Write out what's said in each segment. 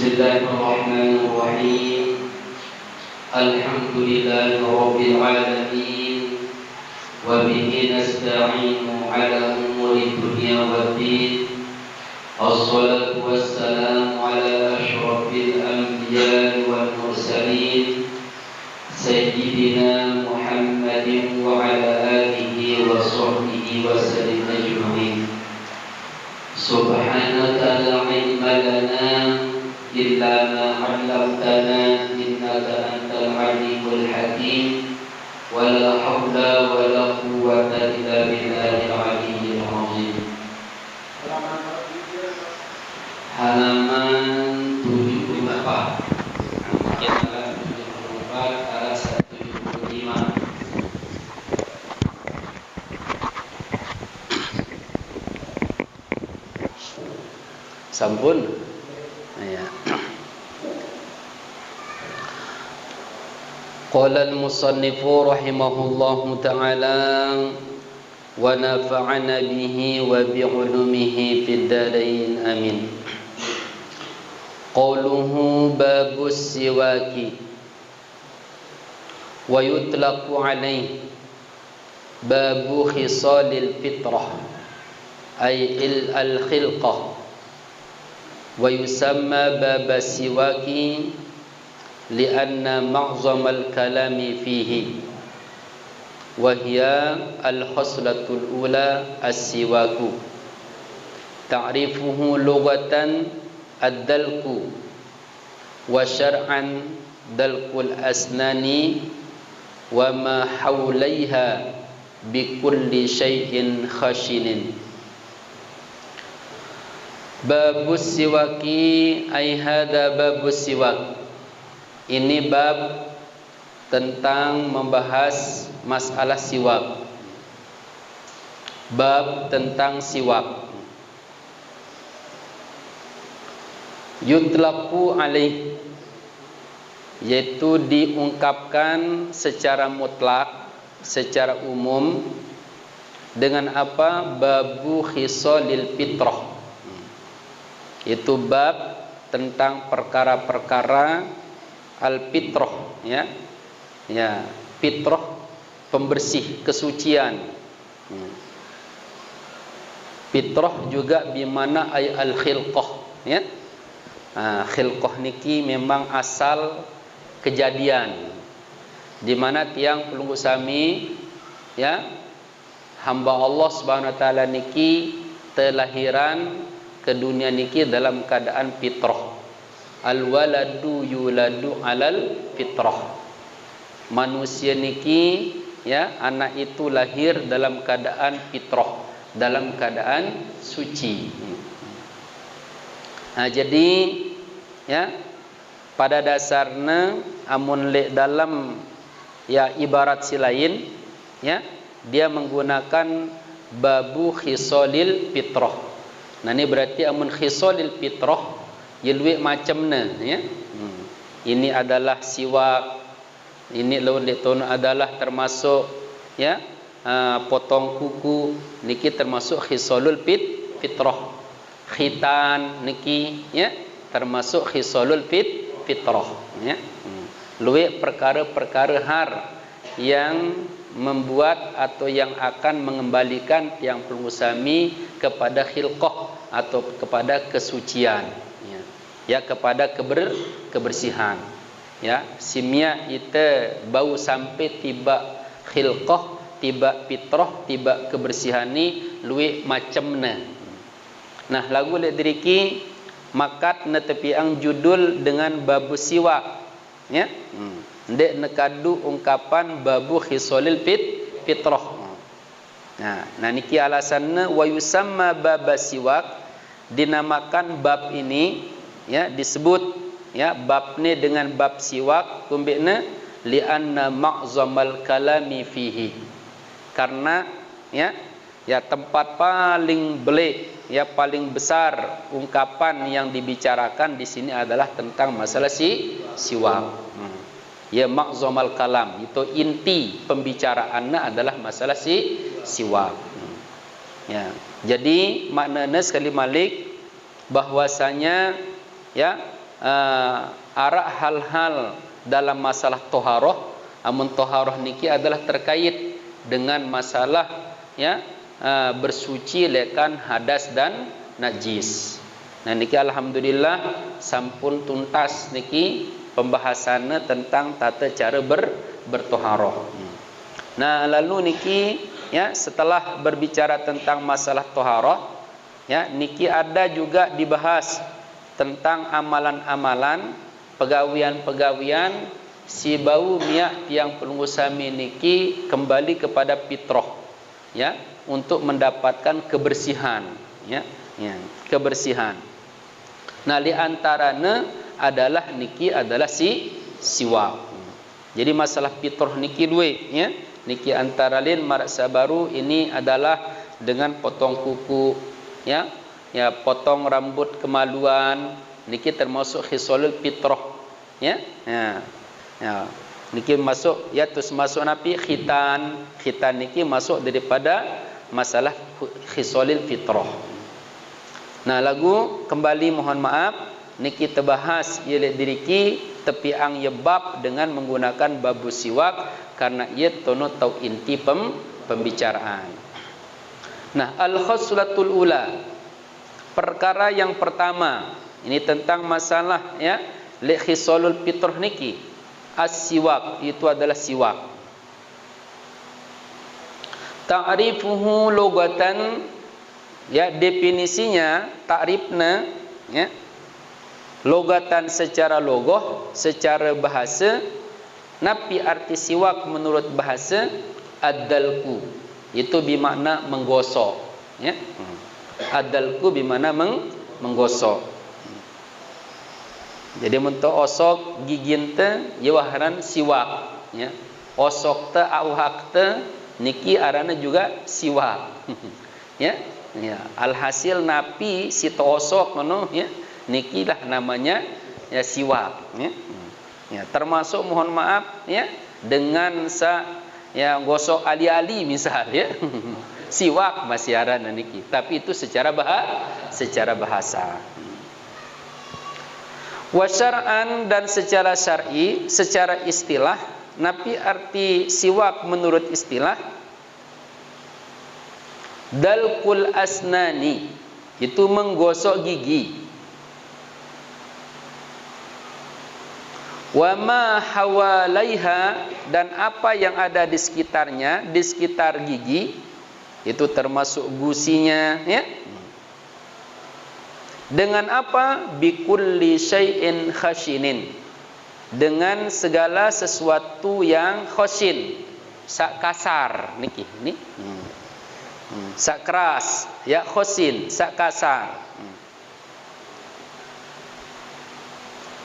Bismillahirrahmanirrahim. Alhamdulillahirabbil alamin. Wa bihi nasta'inu ala umuri dunya waddin. Assalatu wassalamu ala asyrafil anbiya'i wal mursalin Sayyidina Muhammadin wa ala alihi wa sahbihi wa sallim ajma'in. Subhanaka la ilma lana illa ma 'allamtana innaka antal alimul hakim. Wa la haula wa la quwwata illa billahil aliyyil azim. Halaman 74. Mungkin halaman 74 arah 175. Sampun. Ya. Qala al-musannifu rahimahullahu ta'ala wa nafa'ana bihi wa bi'ulumihi fid darain amin. Qawluhu babus siwaki wa yutlaqu alayhi babu khisalil fitrah ay al-khilqah wa yusamma baba siwaki lianna ma'zamal kalami fihi wa hiya al-khaslatul ula as-siwaku ta'rifuhu lughatan ad-dalku wa syar'an dalkul asnani wa ma hawlaiha bi kulli syai'in khashinin. Babus siwaki ay hada babus siwak. Ini bab tentang membahas masalah siwak. Bab tentang siwak. Yutlaqu alaih, yaitu diungkapkan secara mutlak, secara umum dengan apa? Babu khisalil fitrah. Itu bab tentang perkara-perkara al-fitrah, ya. Ya, fitrah pembersih, kesucian. Fitrah juga bimana ay al-khilqah, ya. Khilqah niki memang asal kejadian di mana tiang pelunggu sami, ya, hamba Allah Subhanahu wa taala niki telahiran ke dunia niki dalam keadaan fitrah. Al-waladu yuladu alal fitrah. Manusia niki, ya, anak itu lahir dalam keadaan fitrah, dalam keadaan suci. Jadi, ya, pada dasarnya amun le dalam, ya, ibarat si lain, ya, dia menggunakan babu khisalil fitrah. Nah, ini berarti amun khisalil fitrah yelwe macamnya, ya. Ini adalah siwak. Ini lawan deton adalah termasuk, ya, potong kuku niki termasuk khisalul fitrah. Khitan niki, ya, termasuk khisalul fitrah, ya. Luwe perkara-perkara har yang membuat atau yang akan mengembalikan tiang pelungusami kepada khilqah atau kepada kesucian, ya, ya, kepada kebersihan, ya. Simia ite bau sampai tiba khilqah, tiba fitrah, tiba kebersihan ni luwe macamna. Nah, lagu ledriki makat netepiang judul dengan babu siwak, ya. Ndek nekadu ungkapan babu khisalil fitrah. Nah, niki alasannya wa yusamma bab siwak, dinamakan bab ini, ya, disebut, ya, bab ni dengan bab siwak kumbekna lianna ma'zamal kalami fihi, karena, ya, ya, tempat paling belik, ya, paling besar ungkapan yang dibicarakan di sini adalah tentang masalah siwak. Ya, ma'zamal kalam, itu inti pembicaraannya adalah masalah siwak. Ya, jadi maknanya sekali malik bahwasanya, ya, arak hal-hal dalam masalah toharoh. Amun toharoh niki adalah terkait dengan masalah ya bersuci lekan hadas dan najis. Nah niki alhamdulillah sampun tuntas niki pembahasannya tentang tata cara bertoharoh. Nah lalu niki ya setelah berbicara tentang masalah toharoh, ya niki ada juga dibahas tentang amalan-amalan, pegawian-pegawian si bau miak tiang pelungusami niki kembali kepada fitrah, ya untuk mendapatkan kebersihan, ya kebersihan. Nah di antaranya adalah niki adalah siwak. Jadi masalah fitrah niki dua, ya. Niki antara lain marasa baru ini adalah dengan potong kuku, ya potong rambut kemaluan, niki termasuk khisalul fitrah, ya. Niki masuk, ya terus masuk napi khitan niki masuk daripada masalah khisalul fitrah. Nah lagu kembali mohon maaf niki terbahas ialah diriki tepi ang yebab dengan menggunakan babu siwak karena ia tono tau inti pembicaraan. Nah al-khaslatul ula, perkara yang pertama ini tentang masalah ya khisalul fitrah niki as-siwak, itu adalah siwak. Ta'rifuhu lugatan, ya definisinya ta'rifna, ya logatan secara logoh, secara bahasa. Napi arti siwak menurut bahasa ad-dalku, itu bermakna menggosok, ya. Ad-dalku bermakna menggosok. Jadi untuk osok gigin te yawaharan siwak, ya. Osok te auhak te niki arana juga siwak. Ya. Alhasil napi si osok ngono, ya. Niki lah namanya ya siwak, ya. Termasuk mohon maaf ya dengan gosok ali-ali misal, ya. Siwak masih arana niki, tapi itu secara bahasa. Wa syar'an, dan secara syar'i, secara istilah, napi arti siwak menurut istilah dalkul asnani, itu menggosok gigi. Wa ma hawalaiha, dan apa yang ada di sekitarnya, di sekitar gigi, itu termasuk gusinya, ya. Dengan apa? Bikulli syai'in khashinin, dengan segala sesuatu yang khashin, sak kasar niki, ni. Sak keras, ya khashin, sak kasar.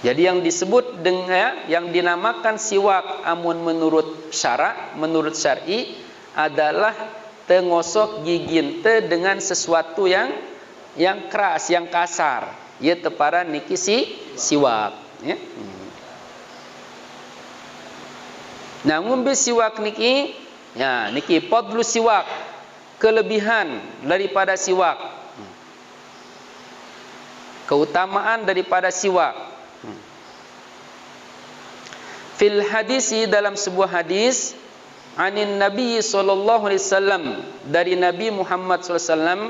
Jadi yang disebut dengan yang dinamakan siwak amun menurut syarak, menurut syar'i adalah tengosok gigi te dengan sesuatu yang keras, yang kasar. Ya tepara niki siwak, ya. Nah, ngumbi siwak niki, ya niki fadlu siwak, kelebihan daripada siwak. Keutamaan daripada siwak. Fil hadisi, dalam sebuah hadis, anin Nabi sallallahu alaihi wasallam, dari Nabi Muhammad sallallahu alaihi wasallam,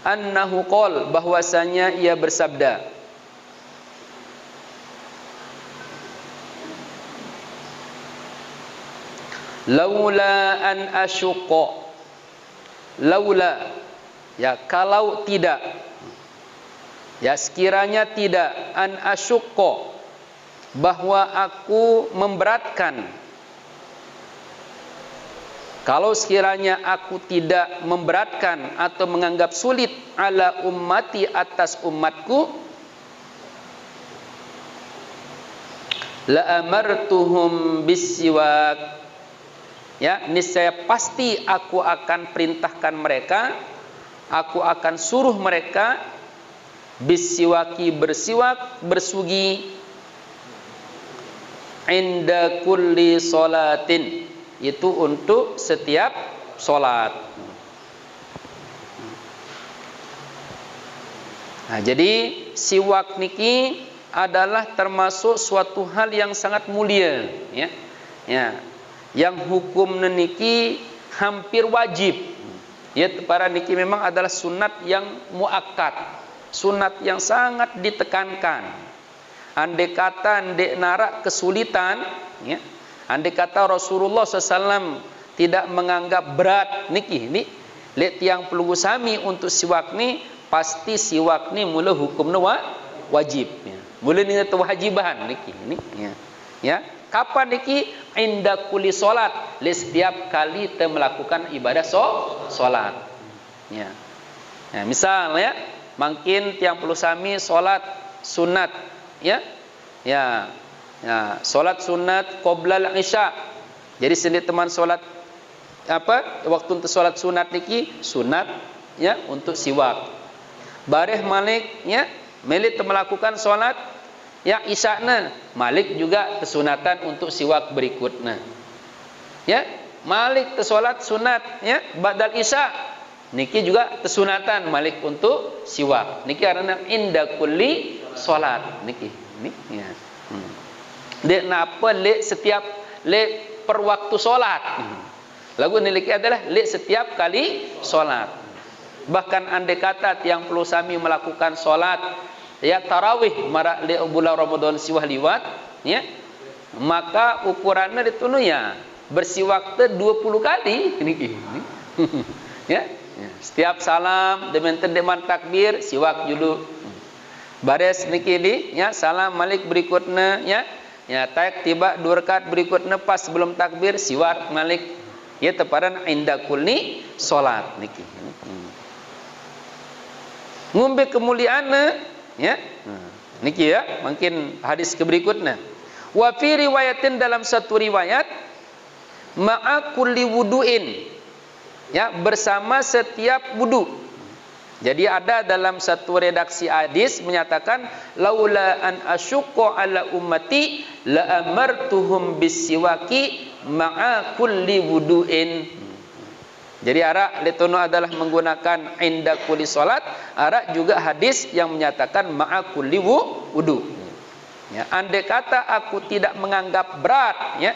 annahu qol, bahwasanya ia bersabda, laula an asyqa, laula, ya kalau tidak, ya sekiranya tidak, an asyqa, bahwa aku memberatkan, kalau sekiranya aku tidak memberatkan atau menganggap sulit ala ummati, atas umatku, la amartuhum bisiwak, ya niscaya pasti aku akan perintahkan mereka, aku akan suruh mereka bisiwaki, bersiwak, bersugi, inda kulli sholatin, itu untuk setiap solat. Nah, jadi siwak niki adalah termasuk suatu hal yang sangat mulia, ya. Ya. Yang hukum niki hampir wajib. Ya, para niki memang adalah sunat yang muakkad, sunat yang sangat ditekankan. Andai kata andai narak kesulitan, ya. Andai kata Rasulullah SAW tidak menganggap berat niki, ni lek tiang pelunggu sami untuk siwak ni, pasti siwak ni mula hukum wajib, ya. Mula ni kewajiban niki, ni, ya. Ya, kapan niki? Inda kulli solat, setiap kali kita melakukan ibadah solat, ya. Ya, misal, ya, mungkin tiang perlu sami solat sunat, ya, ya, ya, solat sunat qoblal isya. Jadi sendiri teman solat apa? Waktu untuk solat sunat niki sunat, ya, untuk siwak. Bareh malik, ya, melit melakukan solat, ya, isya'na, malik juga kesunatan untuk siwak berikutnya. Ya, malik tersolat sunat, ya, badal isya, niki juga kesunatan malik untuk siwak. Niki karena inda kulli solat, niki, ni, ya. Dek napa lek setiap lek per waktu solat. Lagu nilai adalah lek setiap kali solat. Bahkan andai kata tiang perlu sami melakukan solat, ya, tarawih marak le bulan Ramadan siwah liwat, ya, maka ukurannya ditunu, ya, bersiwak 20 kali niki. Ya, ya, setiap salam demen takbir siwak dulu. Bares niki di, ya, salam malik berikutnya, ya, ya, tayak tiba 2 rakaat berikutnya pas sebelum takbir siwak malik, ya, tepadan inda kulli salat niki. Ngumbe kemuliaan, ya, niki, ya, mungkin hadis ke berikutnya. Wa fi riwayatin, dalam satu riwayat, ma'a kulli wudu'in, ya, bersama setiap wudu. Jadi ada dalam satu redaksi hadis menyatakan laula an asyqa ala ummati la amartuhum bisiwaki ma'a kulli wudu'in. Jadi arak letono adalah menggunakan inda kulli salat, arak juga hadis yang menyatakan ma'a kulli wudu. Ya, andai kata aku tidak menganggap berat, ya,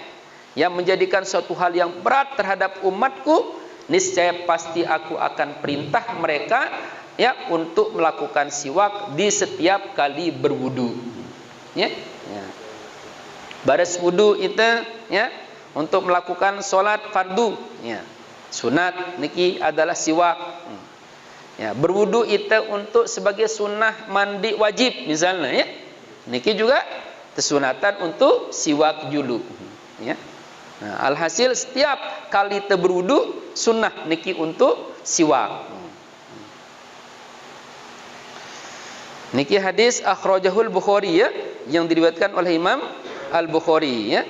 yang menjadikan suatu hal yang berat terhadap umatku, niscaya pasti aku akan perintah mereka, ya, untuk melakukan siwak di setiap kali berwudu. Ya, ya. Baris wudu itu, ya, untuk melakukan solat fardu, ya. Sunat niki adalah siwak. Ya, berwudu itu untuk sebagai sunnah mandi wajib misalnya, ya. Niki juga kesunatan untuk siwak dulu, ya. Nah, alhasil setiap kali kita berwudu sunnah niki untuk siwak. Niki hadis akhrajahul Bukhari, ya, yang diriwayatkan oleh Imam Al-Bukhari, ya.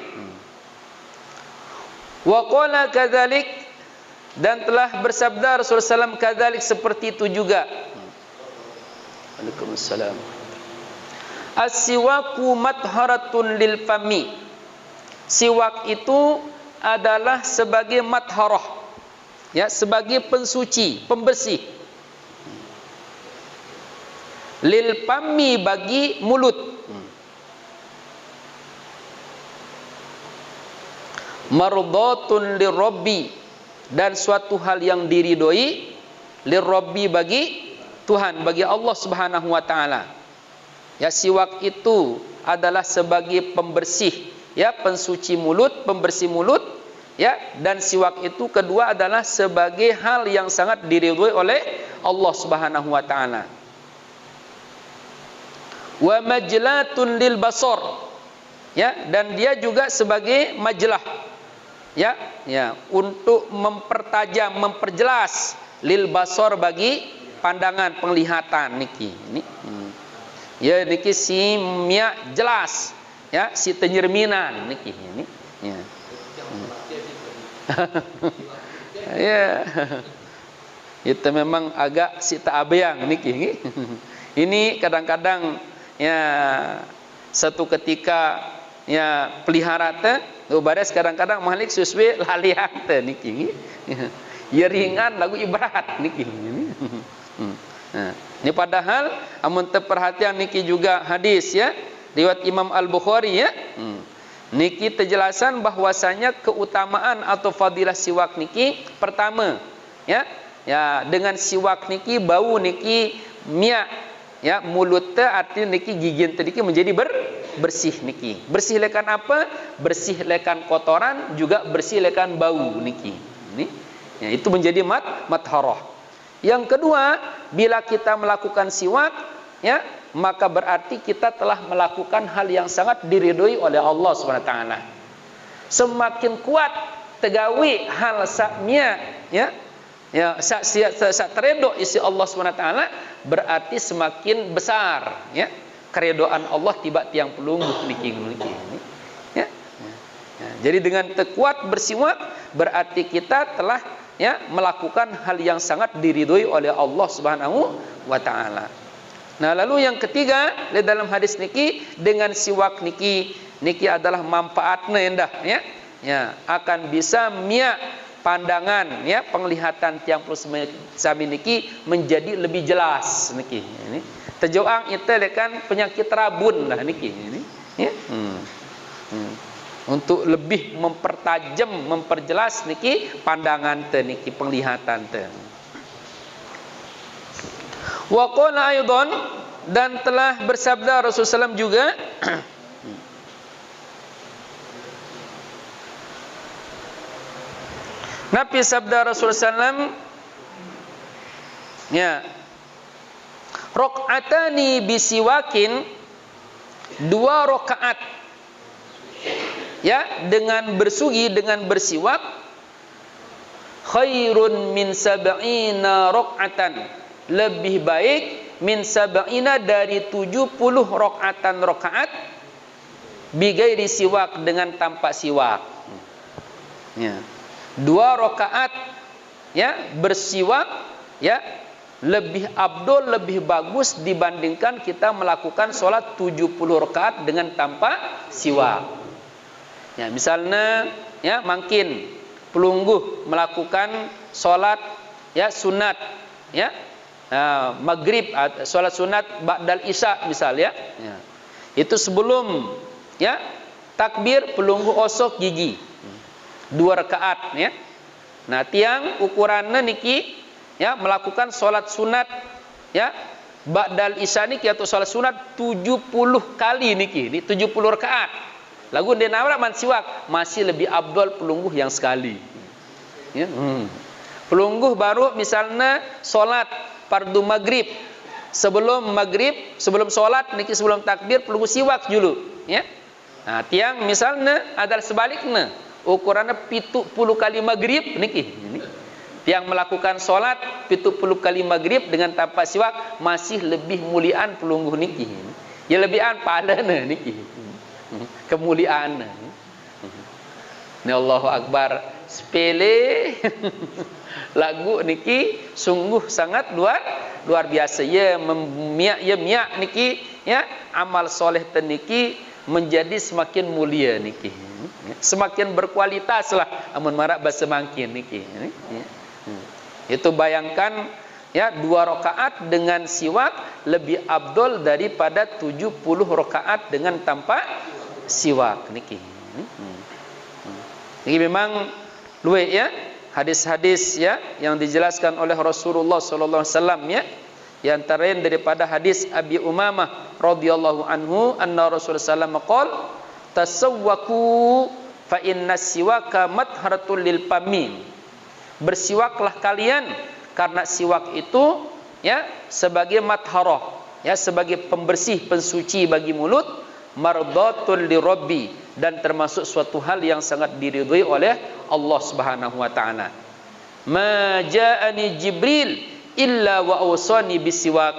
Wa qala kadzalik, dan telah bersabda Rasulullah SAW kadzalik, seperti itu juga. Waalaikumsalam. As-siwaku matharatun lil fami. Siwak itu adalah sebagai matharah, ya, sebagai pensuci, pembersih. Lil fami, bagi mulut. Mardatun lirabbi, dan suatu hal yang diridhoi, lirabbi, bagi Tuhan, bagi Allah Subhanahu wa taala. Ya, siwak itu adalah sebagai pembersih, ya, pensuci mulut, pembersih mulut, ya, dan siwak itu kedua adalah sebagai hal yang sangat diridhoi oleh Allah Subhanahu wa taala. Wa majlatun lil basar, ya, dan dia juga sebagai majlah, ya, ya, untuk mempertajam, memperjelas, lil basar, bagi pandangan, penglihatan niki. Ini, ya, niki si mia jelas, ya, si tenyerminan niki ini, ya. Ya, itu memang agak si tak abayang niki. Ini kadang-kadang, ya, satu ketika, ya, pelihara te baris kadang-kadang malik suswe lalian te niki. Ya, ringan lagu ibarat niki. Nah, ini padahal amun perhatian niki juga hadis, ya, riwayat Imam Al-Bukhari ya. Niki terjelasan bahwasanya keutamaan atau fadilah siwak niki pertama ya. Ya, dengan siwak niki bau niki miak ya, mulut teh artinya niki gigi teh niki menjadi bersih niki. Bersih lekan apa? Bersih lekan kotoran, juga bersih lekan bau niki. Ini ya, itu menjadi matharah. Yang kedua, bila kita melakukan siwak ya, maka berarti kita telah melakukan hal yang sangat diridhoi oleh Allah SWT. Semakin kuat tegawi hal sakmia ya, ya sak teredo isi Allah SWT, berarti semakin besar ya keredoan Allah tiba tiang pelungguh niki ya. Jadi dengan kuat bersiwak berarti kita telah ya melakukan hal yang sangat diridhoi oleh Allah Subhanahu wa taala. Nah, lalu yang ketiga di dalam hadis niki, dengan siwak niki adalah manfaatnya endah ya. Ya, akan bisa miak pandangan ya, penglihatan tiang plus sami niki menjadi lebih jelas niki. Ini terjoang itu lekan penyakit rabun lah niki ini ya. Untuk lebih mempertajam, memperjelas niki pandangan teh niki, penglihatan teh. Wa qala aidan, dan telah bersabda Rasulullah SAW juga Nabi sabda Rasulullah SAW ya, rakaatani bisiwakin, 2 rakaat ya dengan bersugi, dengan bersiwak, khairun min sab'ina rakaatan, lebih baik min sab'ina dari 70 rakaat bigairi siwak, dengan tanpa siwak ya. 2 rakaat ya bersiwak ya lebih abdul, lebih bagus dibandingkan kita melakukan sholat 70 rakaat dengan tanpa siwak ya. Misalnya ya, makin pelungguh melakukan sholat ya sunat ya, maghrib, sholat sunat ba'dal isya misalnya ya. Itu sebelum ya takbir pelungguh osok gigi 2 rakaat ya. Nah, tiang ukurannya niki ya melakukan sholat sunat ya ba'dal isya niki atau sholat sunat 70 kali niki, ini 70 rakaat. Lagu dia nawar man siwak masih lebih abdul pelungguh yang sekali ya. Pelungguh baru misalnya sholat fardu maghrib, sebelum maghrib, sebelum sholat niki, sebelum takbir pelungguh siwak dulu ya. Nah, tiang misalnya adalah sebaliknya, ukurannya 70 kali maghrib niki. Ini yang melakukan sholat 70 kali maghrib dengan tanpa siwak masih lebih muliaan pelungguh niki. Ya lebihan pahalanya niki. Kemuliaan. Ini Allahu Akbar, sepele. Lagu niki sungguh sangat luar biasa. Ya miak niki ya, amal soleh teniki menjadi semakin mulia niki. Semakin berkualitas lah amun marak basemakin niki. Itu bayangkan ya, 2 rakaat dengan siwak lebih abdul daripada 70 rakaat dengan tanpa siwak niki. Ini memang luwe ya hadis-hadis ya yang dijelaskan oleh Rasulullah sallallahu alaihi wasallam ya. Yang antara daripada hadis Abi Umamah radhiyallahu anhu, anna Rasulullah sallallahu alaihi wasallam qala tasawwaku fa inna siwaka matharatul lil famin. Bersiwaklah kalian karena siwak itu ya sebagai matharah ya, sebagai pembersih, pensuci bagi mulut, mardatul lirabbi, dan termasuk suatu hal yang sangat diridhoi oleh Allah Subhanahu wa taala. Ma ja'ani Jibril illa wa awsani bisiwak.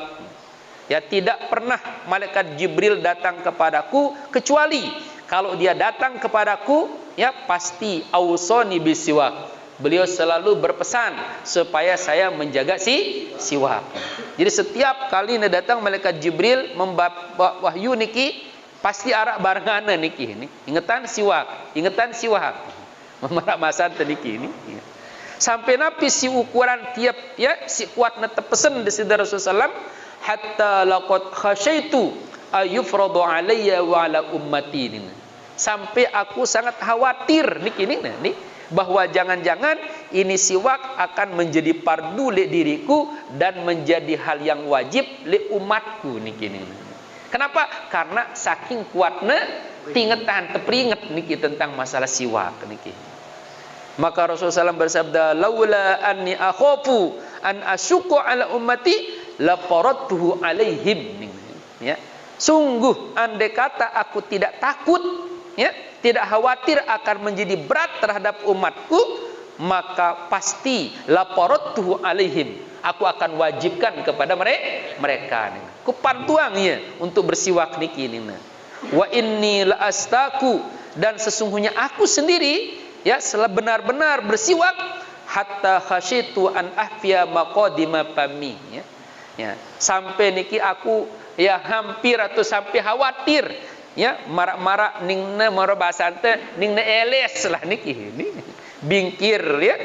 Ya, tidak pernah malaikat Jibril datang kepadaku kecuali kalau dia datang kepadaku ya pasti awsani bisiwak. Beliau selalu berpesan supaya saya menjaga siwak. Jadi setiap kali datang malaikat Jibril membawa wahyu niki pasti arak barengan niki ini. Ingetan siwak, ingetan siwak. Memerak masa niki ini. Sampai napi si ukuran tiap ya si kuat netepesen di sidar Rasulullah sallam, hatta laqad khasyaitu ayufradu alayya wa ala ummati ni. Sampai aku sangat khawatir niki ni bahwa jangan-jangan ini siwak akan menjadi fardu li diriku dan menjadi hal yang wajib li umatku niki ni. Kenapa? Karena saking kuatnya tingetan teperinget niki tentang masalah siwak niki. Maka Rasulullah SAW bersabda, laula anni akhafu an asyuqqa ala ummati la faradtuhu alaihim. Ya. Sungguh andai kata aku tidak takut, ya, tidak khawatir akan menjadi berat terhadap umatku, maka pasti la faradtuhu alaihim. Aku akan wajibkan kepada mereka. Kupantuang ya untuk bersiwak niki ni. Wa inni la astaku, dan sesungguhnya aku sendiri ya benar-benar bersiwak hatta khasyitu an ahfiya maqadima fami, ya. Ya, sampai niki aku ya hampir atau sampai khawatir ya marak-marak ningna mara bahasa teh ningna eles lah niki ni bingkir ya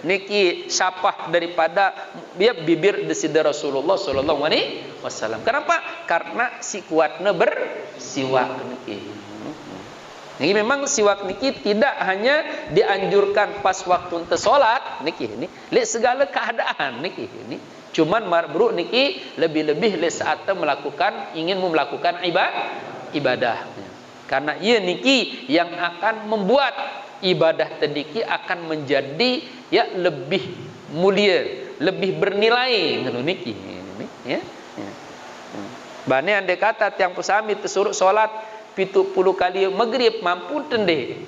niki sapah daripada ya bibir desida Rasulullah sallallahu alaihi wasallam. Kenapa? Karena si kuatna bersiwak niki. Ini memang siwak niki tidak hanya dianjurkan pas waktu ente salat niki ini, lihat segala keadaan niki ini. Cuman marbruk niki lebih-lebih lihat saat ingin melakukan ibadah. Karena ia niki yang akan membuat ibadah tendiki akan menjadi ya lebih mulia, lebih bernilai ngono niki ya. Bane andai kata tiang pusami tersuruh salat 70 kali maghrib mampu tende.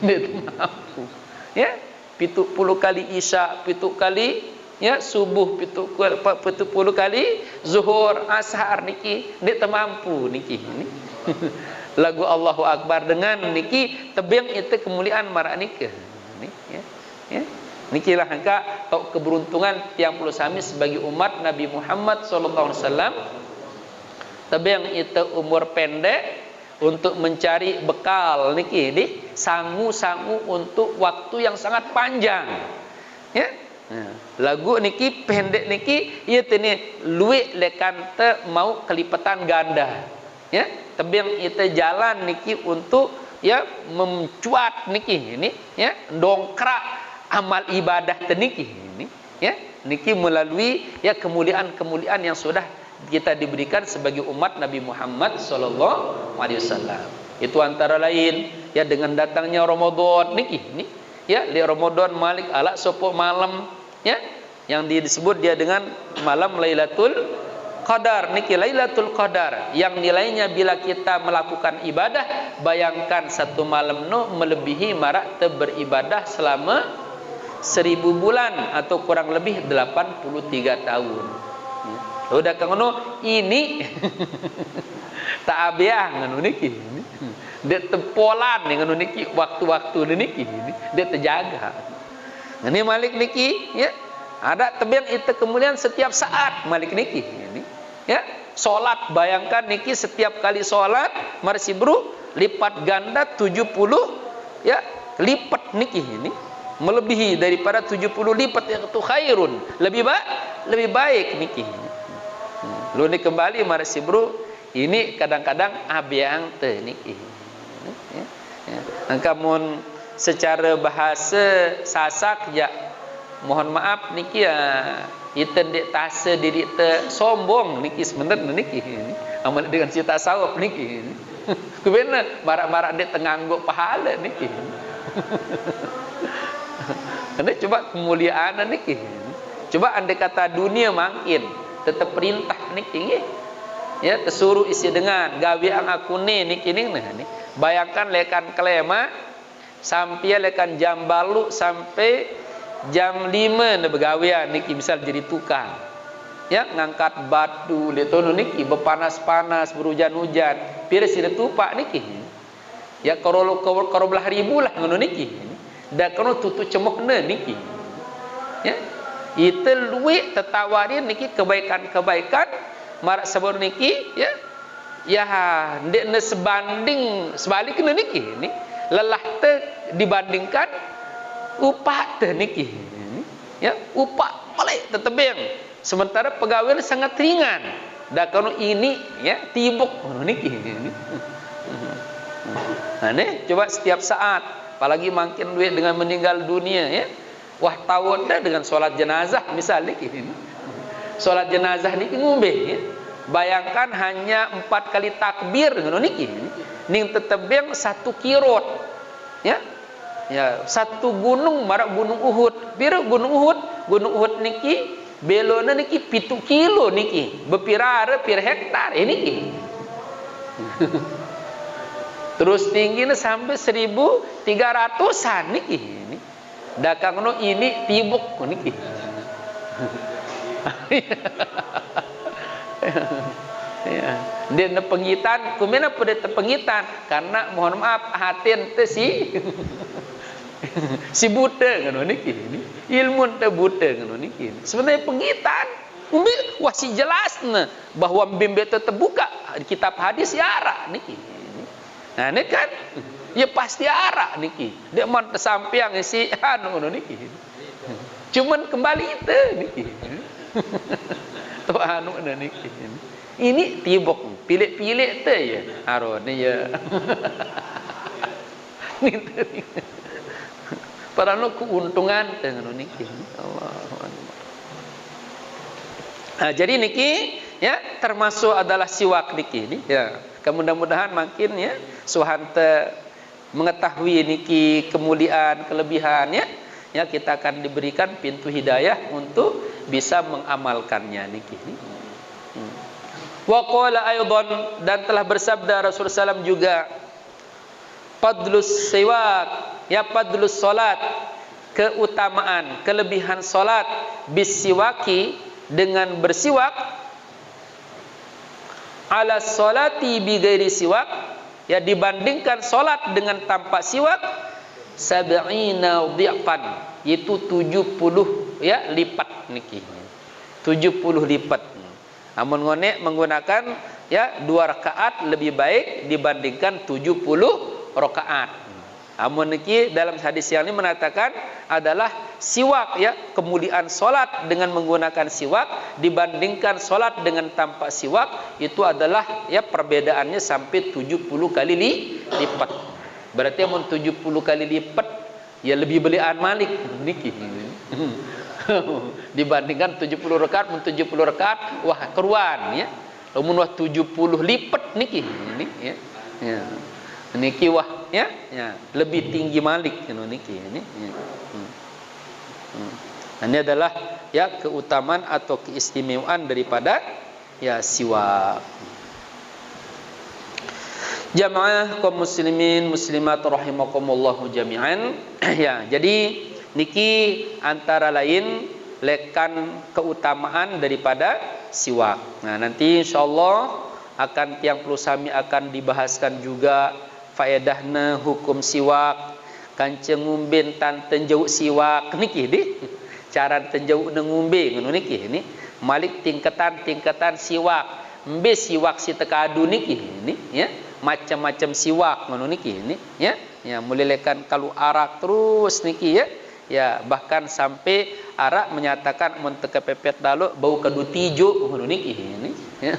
Mampu. Ya, 70 kali isya, 70 kali ya subuh, 70 kali zuhur, asar niki ndak mampu niki. Lagu Allahu Akbar dengan niki tebing itu kemuliaan marak nikah. Ya. Niki lah angka tau keberuntungan tiang puluh sami sebagai umat Nabi Muhammad sallallahu alaihi wasallam. Tebing itu umur pendek untuk mencari bekal niki di sangu-sangu untuk waktu yang sangat panjang. Ya. Lagu niki pendek niki ieu teh ni luwih lekan teh mau kelipatan ganda. Ya, tebing itu jalan niki untuk ya mencuat niki ini ya dongkrak amal ibadah teh niki ini ya niki melalui ya kemuliaan-kemuliaan yang sudah kita diberikan sebagai umat Nabi Muhammad sallallahu alaihi wasallam. Itu antara lain ya dengan datangnya Ramadan niki ini ya di Ramadan Malik ala sopo malam ya yang disebut dia dengan malam Lailatul Qadar niki Lailatul Qadar yang nilainya bila kita melakukan ibadah bayangkan satu malam no melebihi marak beribadah selama 1000 bulan atau kurang lebih 83 tahun. Udah kangono ini tak abiah ngono niki. Dia tempolan ngono niki waktu-waktu niki dia terjaga. Ini Malik niki ya ada tebing itu kemudian setiap saat Malik niki ini ya salat bayangkan niki setiap kali salat marsi bro lipat ganda 70 ya lipat niki ini melebihi daripada 70 lipat yang itu khairun lebih baik niki. Lu ni kembali marsi bro ini kadang-kadang abiang teh niki ya. Angkamun secara bahasa Sasak ya mohon maaf niki ya kita dek tase diri te sombong niki sebenarnya niki ini amal dengan cita sawap niki ini kubena barak-barak dek tengangguk pahala niki anda coba kemuliaan niki coba andai kata dunia makin tetap perintah niki ya tersuruh isi dengan gawean aku niki nih bayangkan lekan kelema sampai lekan jam balu sampai jam 5 na begawean niki misal jadi tukang ya ngangkat batu letono niki berpanas-panas berhujan-hujan pira sida tupak niki ya karo belah ribu lah ngono niki da kono tutu cemokna niki ya itu luwih tetawarin niki kebaikan-kebaikan marak sabur niki ya ndek ne sebalikna niki ni lelah te dibandingkan upah teh niki ya upah balik tetebeng sementara pegawai sangat ringan Da kono ini ya tibuk ngono niki. Nah, nih coba setiap saat, apalagi makin duit dengan meninggal dunia ya. Wah tahu dah dengan solat jenazah misalnya ini. Solat jenazah niki ngombe ya. Bayangkan hanya 4 kali takbir ngono niki. Ning tetebeng 1 kirot. Ya. Ya, 1 gunung marak gunung Uhud. Pira gunung Uhud? Gunung Uhud niki belona niki 7 kilo niki. Bepirare pir hektar niki. Terus tingginya sampai 1.300-an niki. Dakangno ini tibuk niki. Ya. Dia pengitan, kumena pada pengitan karena mohon maaf hatin teh si buta ngono niki. Ilmu teh buta ngono niki. Sebenarnya pengitan umbil wah si jelasna bahwa bimbe teh terbuka kitab hadis ya ara niki. Nah ini kan ya pasti arah niki. Dia mau tersampiang si anu niki. Cuman kembali itu niki. Tuh anu niki. Ini tibok pilih-pilih teh ya. Arone ya. Niki. Padahal keuntungan teh ngono niki. Allahu Akbar. Nah, jadi niki ya termasuk adalah siwak niki ini ya. Mudah-mudahan makin ya suhante mengetahui niki kemuliaan kelebihannya ya kita akan diberikan pintu hidayah untuk bisa mengamalkannya niki. Wa qala aidan dan telah bersabda Rasulullah SAW juga fadlus siwak ya fadlus salat keutamaan kelebihan salat bisiwaki dengan bersiwak ala salati bi ghairi siwak ya dibandingkan salat dengan tanpa siwak 70 dhi'fan yaitu 70 ya lipat niki 70 lipat. Amun ngone menggunakan ya 2 rakaat lebih baik dibandingkan 70 rakaat. Amun niki dalam hadis yang ini menatakan adalah siwak ya kemuliaan solat dengan menggunakan siwak dibandingkan solat dengan tanpa siwak itu adalah ya perbedaannya sampai 70 kali lipat. Berarti amun 70 kali lipat ya lebih belian malik niki. Dibandingkan 70 rakaat mun 70 rakaat wah keruan ya. Lamun wah 70 lipat niki ini ya. Ya. Niki wah ya, ya lebih tinggi malik niki ini. Ya. Ini adalah ya keutamaan atau keistimewaan daripada ya siwak. Jamaah kaum muslimin muslimat rahimakumullah jami'an. Ya, jadi niki antara lain lekan keutamaan daripada siwak. Nah, nanti insyaallah akan tiang perlu sami akan dibahaskan juga faedahna hukum siwak kancing ngumben tan tenjau siwak niki di cara tenjau ngumbe ngono niki ini malik tingkatan siwak mbe siwak si tekadu niki ini ya macam-macam siwak ngono niki ini ya ya mulai lekan kalau arak terus niki ya ya bahkan sampai arak menyatakan mun teu kepepet dalu bau kadu tijo ngono niki ini ya.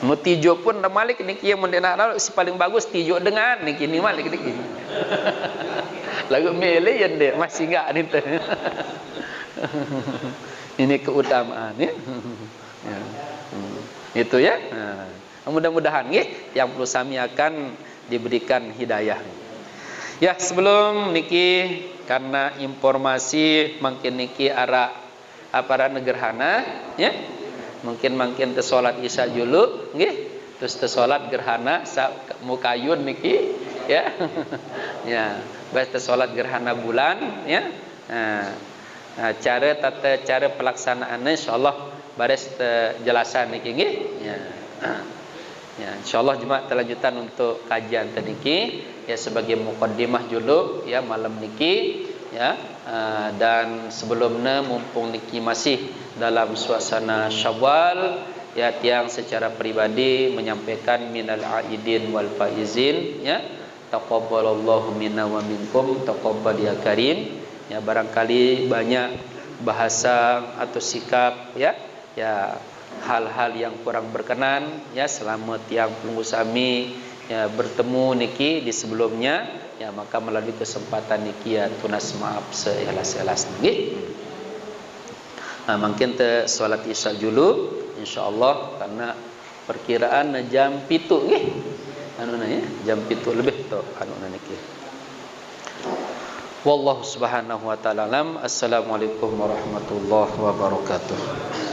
Mu tijo pun malik niki yang mendena si paling bagus tijo dengan niki ni malik niki. Lagu mele ya dek masih enggak nih teh. Ini keutamaan ya. Ya. Itu ya. Nah, mudah-mudahan nggih yang perlu sami akan diberikan hidayah. Ya, sebelum niki karena informasi makin niki arah aparat negerhana ya. Mungkin tersolat isya dulu nggih terus tersolat gerhana mukayun niki ya. Ya, bas tersolat gerhana bulan ya. Nah, cara pelaksanaannya insyaallah baris jelasan niki nggih ya. Ya, insyaallah jemaah lanjutan untuk kajian tadi ya sebagai muqaddimah dulu ya malam niki ya. Dan sebelumnya mumpung niki masih dalam suasana Syawal ya tiang secara pribadi menyampaikan minal aidin wal faizin ya taqabbalallahu minna wa minkum taqabbal ya karim ya barangkali banyak bahasa atau sikap ya hal-hal yang kurang berkenan ya selama tiang penggusami ya bertemu niki di sebelumnya ya, maka melalui kesempatan niki ya tunas maaf seikhlas-ikhlas nggih. Mungkin te solat isya dulu insyaallah karena perkiraan jam 7 nggih. Anu ya, jam 7 lebih to anu niki. Wallahu subhanahu wa ta'ala alam. Assalamualaikum warahmatullahi wabarakatuh.